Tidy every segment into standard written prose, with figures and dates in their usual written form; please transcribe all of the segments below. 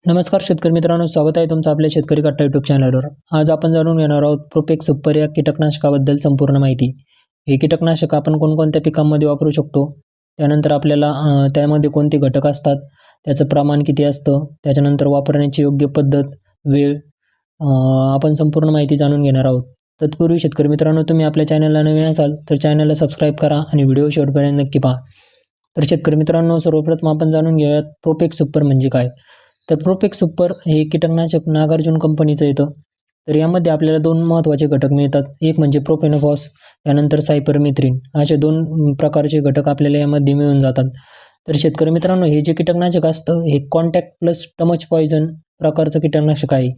नमस्कार शेतकरी मित्रांनो, स्वागत आहे तुमचं आपल्या शेतकरी कट्टा यूट्यूब चॅनलवर। आज आपण जाणून घेणार आहोत प्रोपेक्स सुपर या कीटकनाशकाबद्दल संपूर्ण माहिती। हे कीटकनाशक आपण कोणकोणत्या पिकांमध्ये वापरू शकतो, त्यानंतर आपल्याला त्यामध्ये कोणते घटक असतात, त्याचं प्रमाण किती असतं, त्याच्यानंतर वापरण्याची योग्य पद्धत, वेळ आपण संपूर्ण माहिती जाणून घेणार आहोत। तत्पूर्वी शेतकरी मित्रांनो, तुम्ही आपल्या चॅनलला नवीन असाल तर चॅनलला सबस्क्राईब करा आणि व्हिडिओ शेवटपर्यंत नक्की पहा। तर शेतकरी मित्रांनो, सर्वप्रथम आपण जाणून घेऊयात प्रोपेक्स सुपर म्हणजे काय। तर प्रोपेक्स सुपर हे कीटकनाशक नागार्जुन कंपनीचं येतं। तर यामध्ये आपल्याला दोन महत्त्वाचे घटक मिळतात, एक म्हणजे प्रोफेनोफॉस, त्यानंतर सायपरमेथ्रिन। असे दोन प्रकारचे घटक आपल्याला यामध्ये मिळून जातात। तर शेतकरी मित्रांनो, हे जे कीटकनाशक असतं हे कॉन्टॅक्ट प्लस टमच पॉयझन प्रकारचं कीटकनाशक आहे।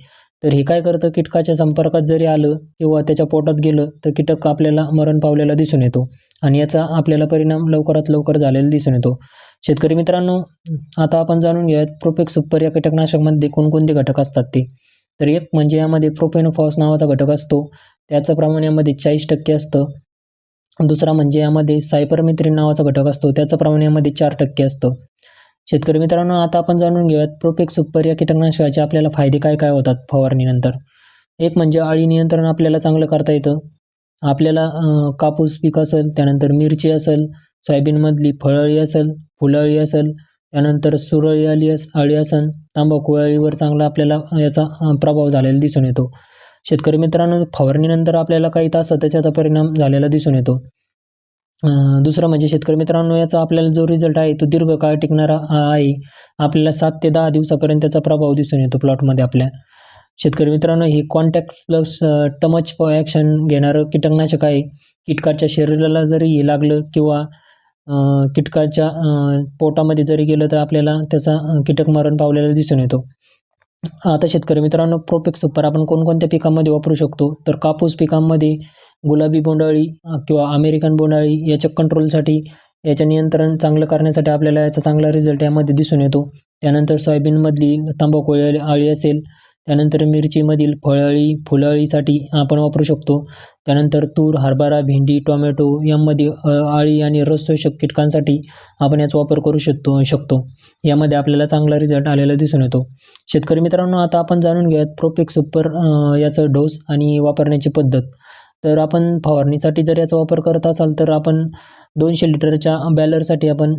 तर हे काय करतं, कीटकाच्या संपर्कात जरी आलं किंवा त्याच्या पोटात गेलं तर कीटक आपल्याला मरण पावलेला दिसून येतो आणि याचा आपल्याला परिणाम लवकरात लवकर झालेला दिसून येतो। शेतकरी मित्रांनो, आता आपण जाणून घेऊयात प्रोपेक्स सुपर या कीटकनाशकामध्ये कोणकोणते घटक असतात ते। तर एक म्हणजे यामध्ये प्रोफेनोफॉस नावाचा घटक असतो, त्याचं प्रमाण यामध्ये 40% असतं। दुसरा म्हणजे यामध्ये सायपरमेथ्रिन नावाचा घटक असतो, त्याचं प्रमाण यामध्ये 4% असतं। शेतकरी मित्रांनो, आता आपण जाणून घेऊयात प्रोपेक्स सुपर या कीटकनाशकाचे आपल्याला फायदे काय काय होतात फवारणीनंतर। एक म्हणजे अळी नियंत्रण आपल्याला चांगलं करता येतं। आपल्याला कापूस पीक असेल, त्यानंतर मिरची असेल, सोयाबीनमधली फळअळी असेल, फुलअळी असेल, त्यानंतर सुरळी अळी असेल, तांबाखू अळीवर चांगला आपल्याला याचा प्रभाव झालेला दिसून येतो। शेतकरी मित्रांनो, फवारणीनंतर आपल्याला काही तासातच त्याचा परिणाम झालेला दिसून येतो। दुसरं म्हणजे शेतकरी मित्रांनो, याचा आपल्याला जो रिझल्ट आहे तो दीर्घकाळ टिकणारा आहे। आपल्याला 7 ते 10 दिवसापर्यंत त्याचा प्रभाव दिसून येतो प्लॉटमध्ये आपल्या। शेतकरी मित्रांनो, हे कॉन्टॅक्ट प्लस टमच ॲक्शन घेणारं कीटकनाशक आहे। कीटकाच्या शरीराला जरी हे लागलं किंवा कीटकाच्या पोटामध्ये जरी गेलं तर आपल्याला त्याचा कीटक मरण पावलेला दिसून येतो। आता शेतकरी मित्रांनो, प्रोपेक्स सुपर आपण कोणकोणत्या पिकांमध्ये वापरू शकतो, तर कापूस पिकांमध्ये गुलाबी बोंडअळी किंवा अमेरिकन बोंडअळी याच्या कंट्रोलसाठी, याचं नियंत्रण चांगलं करण्यासाठी आपल्याला याचा चांगला रिझल्ट यामध्ये दिसून येतो। त्यानंतर सोयाबीनमधली तांबाखू अळी असेल, त्यानंतर मिरचीमधील फळअळी, फुलअळीसाठी आपण वापरू शकतो। त्यानंतर तूर, हरभरा, भेंडी, टोमॅटो यामध्ये अळी आणि रस शोषक कीटकांसाठी आपण याचा वापर करू शकतो। यामध्ये आपल्याला चांगला रिझल्ट आलेला दिसून येतो। शेतकरी मित्रांनो, आता आपण जाणून घेऊयात प्रोपेक्स सुपर याचं डोस आणि वापरण्याची पद्धत। तर आपण फवारणीसाठी जर याचा वापर करत असाल तर आपण 200 लिटरच्या बॅलरसाठी आपण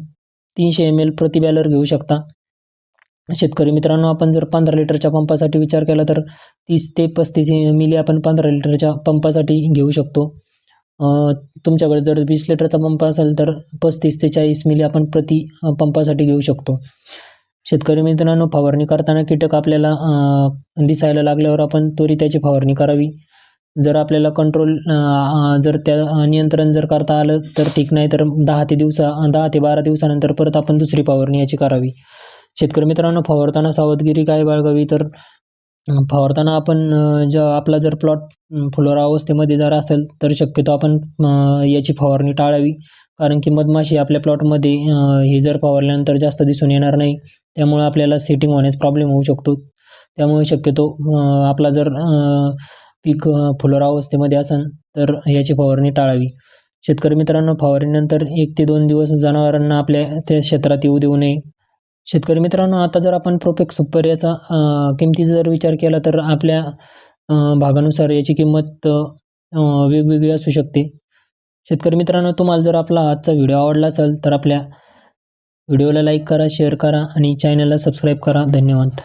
300 ml प्रति बॅलर घेऊ शकता। शेतकरी मित्रांनो, आपण जर 15 लिटरच्या पंपासाठी विचार केला तर 30 ते 35 मिली आपण 15 लिटरच्या पंपासाठी घेऊ शकतो। तुमच्याकडे जर 20 लिटरचा पंप असेल तर 35 ते 40 मिली आपण प्रति पंपासाठी घेऊ शकतो। शेतकरी मित्रांनो, फवारणी करताना कीटक आपल्याला दिसायला लागल्यावर आपण त्वरित त्याची फवारणी करावी। जर आपल्याला कंट्रोल जर त्या नियंत्रण जर करता आलं तर ठीक, नाही तर 10 ते 12 दिवसानंतर परत आपण दुसरी फवारणी याची करावी। शेतकरी मित्रांनो, फवारताना सावधगिरी काय बाळगावी, तर फवारताना आपण आपला जर प्लॉट फुलोरा अवस्थेमध्ये जर असेल तर शक्यतो आपण याची फवारणी टाळावी, कारण की मधमाशी आपल्या प्लॉटमध्ये हे जर फवारल्यानंतर जास्त दिसून येणार नाही, त्यामुळे आपल्याला सेटिंग होण्यास प्रॉब्लेम होऊ शकतो। त्यामुळे शक्यतो आपला जर पीक फुलोरा अवस्थेमध्ये असेल तर याची फवारणी टाळावी। शेतकरी मित्रांनो, फवारणीनंतर 1 ते 2 दिवस जनावरांना आपल्या त्या क्षेत्रात येऊ देऊ नये। शेतकरी मित्रांनो, आता जर आपण प्रोपेक्स सुपर याचा किमतीचा जर विचार केला तर आपल्या भागानुसार याची किंमत वेगवेगळी असू शकते। शेतकरी मित्रांनो, तुम्हाला जर आपला आजचा व्हिडिओ आवडला असेल तर आपल्या व्हिडिओला लाईक करा, शेअर करा आणि चॅनलला सबस्क्राईब करा। धन्यवाद।